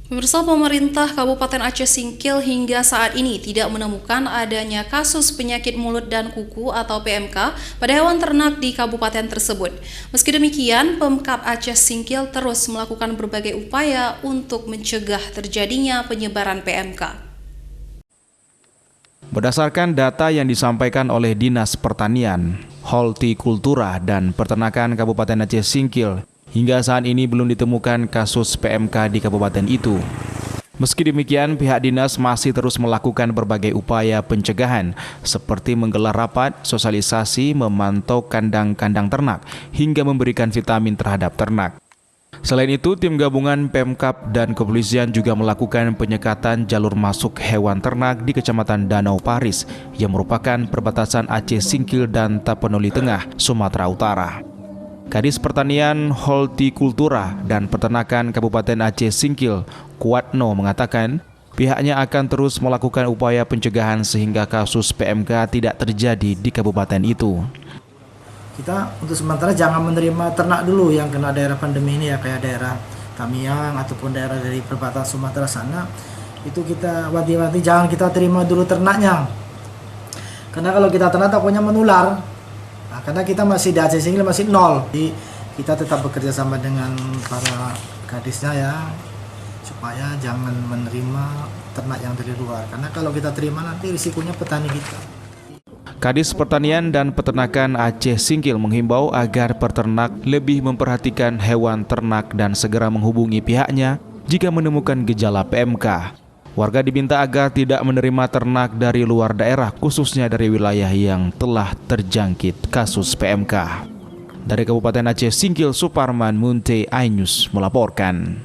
Pemirsa, pemerintah Kabupaten Aceh Singkil hingga saat ini tidak menemukan adanya kasus penyakit mulut dan kuku atau PMK pada hewan ternak di kabupaten tersebut. Meski demikian, Pemkab Aceh Singkil terus melakukan berbagai upaya untuk mencegah terjadinya penyebaran PMK. Berdasarkan data yang disampaikan oleh Dinas Pertanian, Hortikultura dan Peternakan Kabupaten Aceh Singkil, hingga saat ini belum ditemukan kasus PMK di kabupaten itu. Meski demikian, pihak dinas masih terus melakukan berbagai upaya pencegahan, seperti menggelar rapat, sosialisasi, memantau kandang-kandang ternak, hingga memberikan vitamin terhadap ternak. Selain itu, tim gabungan Pemkab dan kepolisian juga melakukan penyekatan jalur masuk hewan ternak di Kecamatan Danau Paris, yang merupakan perbatasan Aceh Singkil dan Tapanuli Tengah, Sumatera Utara. Kadis Pertanian, Hortikultura dan Peternakan Kabupaten Aceh Singkil, Kuatno, mengatakan pihaknya akan terus melakukan upaya pencegahan sehingga kasus PMK tidak terjadi di kabupaten itu. Kita untuk sementara jangan menerima ternak dulu yang kena daerah pandemi ini ya, kayak daerah Tamiang ataupun daerah dari perbatasan Sumatera sana. Itu kita wanti-wanti jangan kita terima dulu ternaknya. Karena kalau kita ternak takutnya menular. Nah, karena kita masih di Aceh Singkil masih nol. Jadi kita tetap bekerja sama dengan para kadisnya ya, supaya jangan menerima ternak yang dari luar. Karena kalau kita terima nanti risikonya petani kita. Kadis Pertanian dan Peternakan Aceh Singkil menghimbau agar peternak lebih memperhatikan hewan ternak dan segera menghubungi pihaknya jika menemukan gejala PMK. Warga diminta agar tidak menerima ternak dari luar daerah, khususnya dari wilayah yang telah terjangkit kasus PMK. Dari Kabupaten Aceh Singkil, Suparman Munte Ainus melaporkan.